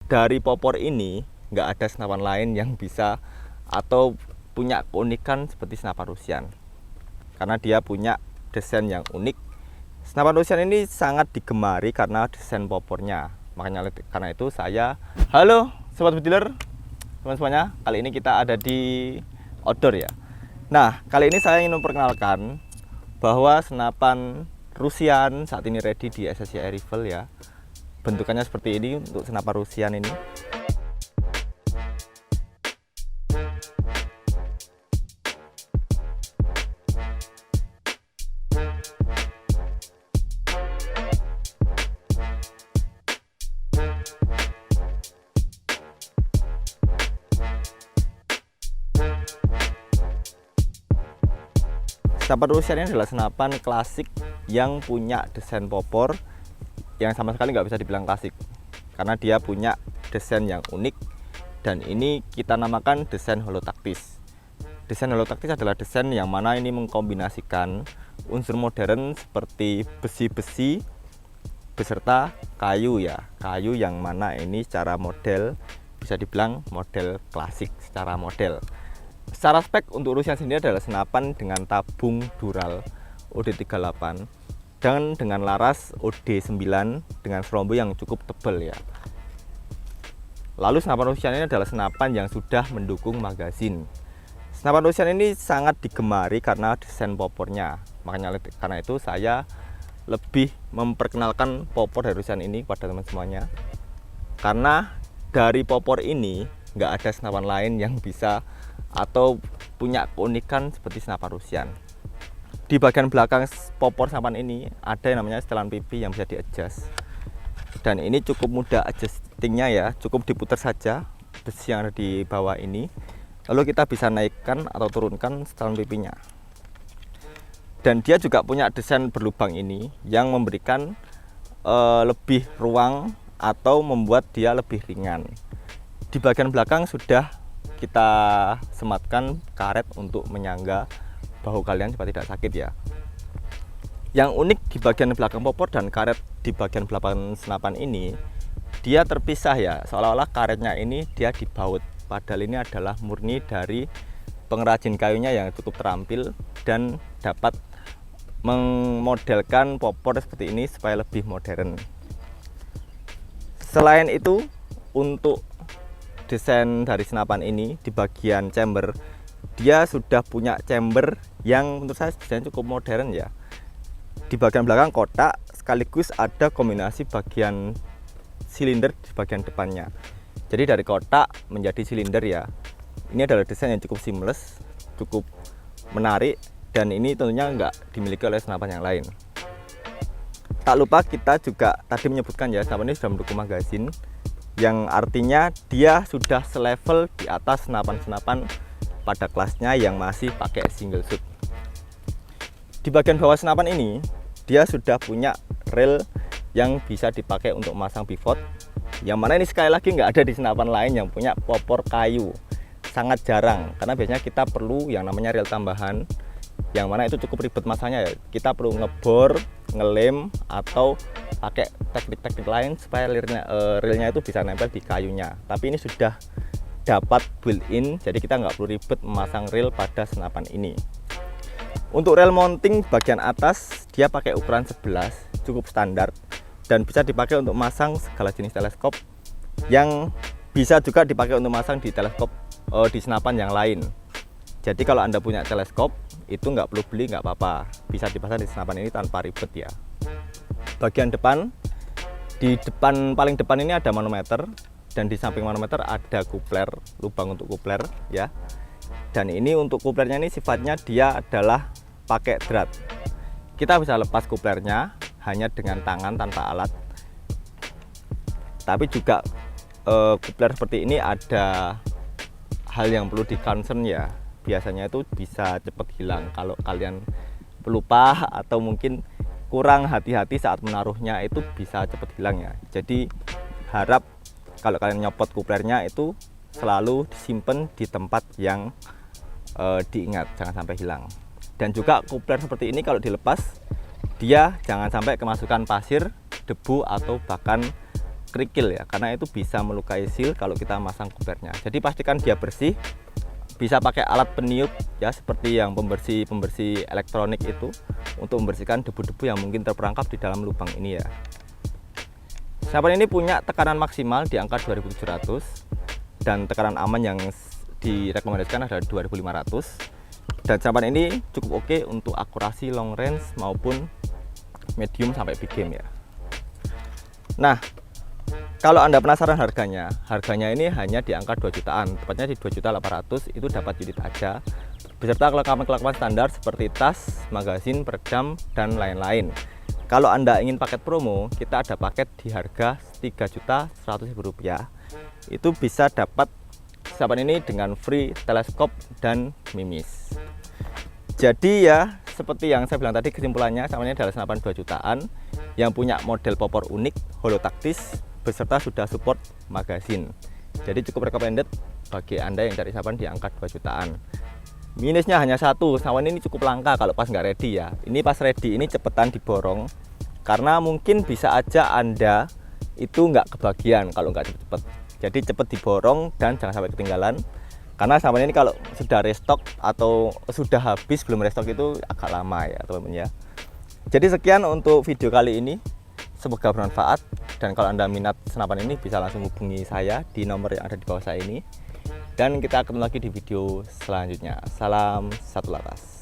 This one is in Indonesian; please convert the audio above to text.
dari popor ini nggak ada senapan lain yang bisa atau punya keunikan seperti senapan Rusian, karena dia punya desain yang unik. Senapan Rusian ini sangat digemari karena desain popornya. Makanya karena itu halo sobat bediler teman semuanya, kali ini kita ada di outdoor ya. Nah, kali ini saya ingin memperkenalkan bahwa senapan Rusian saat ini ready di SSC Air Rifle ya. Bentukannya seperti ini untuk senapan Rusian ini. Senapan Rusian ini adalah senapan klasik yang punya desain popor yang sama sekali nggak bisa dibilang klasik, karena dia punya desain yang unik, dan ini kita namakan desain holotaktis. Desain holotaktis adalah desain yang mana ini mengkombinasikan unsur modern seperti besi-besi beserta kayu ya, kayu yang mana ini secara model bisa dibilang model klasik secara model. Secara spek untuk Rusian sendiri adalah senapan dengan tabung dural OD38 dan dengan laras OD9 dengan serombo yang cukup tebal ya. Lalu senapan Rusian ini adalah senapan yang sudah mendukung magazin. Senapan Rusian ini sangat digemari karena desain popornya. Makanya karena itu saya lebih memperkenalkan popor dari Rusian ini kepada teman semuanya. Karena dari popor ini nggak ada senapan lain yang bisa atau punya keunikan seperti senapan Rusian. Di bagian belakang popor senapan ini ada yang namanya setelan pipi yang bisa di-adjust, dan ini cukup mudah adjustingnya ya, cukup diputar saja besi yang ada di bawah ini, lalu kita bisa naikkan atau turunkan setelan pipinya. Dan dia juga punya desain berlubang ini yang memberikan lebih ruang atau membuat dia lebih ringan. Di bagian belakang sudah kita sematkan karet untuk menyangga bahu kalian supaya tidak sakit ya. Yang unik di bagian belakang popor dan karet di bagian belakang senapan ini, dia terpisah ya, seolah-olah karetnya ini dia dibaut, padahal ini adalah murni dari pengrajin kayunya yang cukup terampil dan dapat memodelkan popor seperti ini supaya lebih modern. Selain itu, untuk desain dari senapan ini di bagian chamber, dia sudah punya chamber yang menurut saya desain cukup modern ya. Di bagian belakang kotak sekaligus ada kombinasi bagian silinder di bagian depannya. Jadi dari kotak menjadi silinder ya. Ini adalah desain yang cukup seamless, cukup menarik, dan ini tentunya nggak dimiliki oleh senapan yang lain. Tak lupa kita juga tadi menyebutkan ya, senapan ini sudah mendukung magazin, yang artinya dia sudah selevel di atas senapan-senapan pada kelasnya yang masih pakai single shoot. Di bagian bawah senapan ini dia sudah punya reel yang bisa dipakai untuk masang pivot, yang mana ini sekali lagi nggak ada di senapan lain yang punya popor kayu. Sangat jarang, karena biasanya kita perlu yang namanya reel tambahan, yang mana itu cukup ribet masanya ya. Kita perlu ngebor, ngelem, atau pakai teknik-teknik lain supaya reelnya itu bisa nempel di kayunya. Tapi ini sudah dapat built-in, jadi kita nggak perlu ribet memasang reel pada senapan ini. Untuk reel mounting bagian atas dia pakai ukuran 11, cukup standar, dan bisa dipakai untuk masang segala jenis teleskop, yang bisa juga dipakai untuk masang di teleskop di senapan yang lain. Jadi kalau Anda punya teleskop itu nggak perlu beli, nggak apa-apa, bisa dipasang di senapan ini tanpa ribet ya. Bagian depan, di depan paling depan ini ada manometer, dan di samping manometer ada kupler, lubang untuk kupler ya. Dan ini untuk kuplernya ini sifatnya dia adalah pakai drat. Kita bisa lepas kuplernya hanya dengan tangan tanpa alat. Tapi juga kupler seperti ini ada hal yang perlu di concern ya. Biasanya itu bisa cepat hilang kalau kalian pelupa atau mungkin kurang hati-hati saat menaruhnya, itu bisa cepat hilang ya. Jadi harap kalau kalian nyopot kuplernya itu selalu disimpan di tempat yang diingat, jangan sampai hilang. Dan juga kupler seperti ini kalau dilepas, dia jangan sampai kemasukan pasir, debu, atau bahkan kerikil ya, karena itu bisa melukai seal kalau kita masang covernya. Jadi pastikan dia bersih, bisa pakai alat peniup ya, seperti yang pembersih elektronik itu, untuk membersihkan debu-debu yang mungkin terperangkap di dalam lubang ini ya. Senapan ini punya tekanan maksimal di angka 2700 dan tekanan aman yang direkomendasikan adalah 2500. Dan senapan ini cukup oke untuk akurasi long range maupun medium sampai big game ya. Nah, kalau Anda penasaran harganya ini hanya di angka 2 jutaan, tepatnya di 2.800.000. Itu dapat unit aja beserta kelengkapan standar seperti tas, magazin, peredam, dan lain-lain. Kalau Anda ingin paket promo, kita ada paket di harga Rp3.100.000. Itu bisa dapat senapan ini dengan free teleskop dan mimis. Jadi ya, seperti yang saya bilang tadi, kesimpulannya senapan ini adalah senapan 2 jutaan yang punya model popor unik, holotaktis, beserta sudah support magazin. Jadi cukup recommended bagi Anda yang cari senapan di angka 2 jutaan. Minusnya hanya satu, senapan ini cukup langka kalau pas nggak ready ya. Ini pas ready ini cepetan diborong, karena mungkin bisa aja Anda itu nggak kebagian kalau nggak cepet-cepet. Jadi cepet diborong dan jangan sampai ketinggalan, karena senapan ini kalau sudah restock atau sudah habis belum restock itu agak lama ya teman-teman ya. Jadi sekian untuk video kali ini, semoga bermanfaat. Dan kalau Anda minat senapan ini bisa langsung hubungi saya di nomor yang ada di bawah saya ini. Dan kita ketemu lagi di video selanjutnya. Salam satu laras.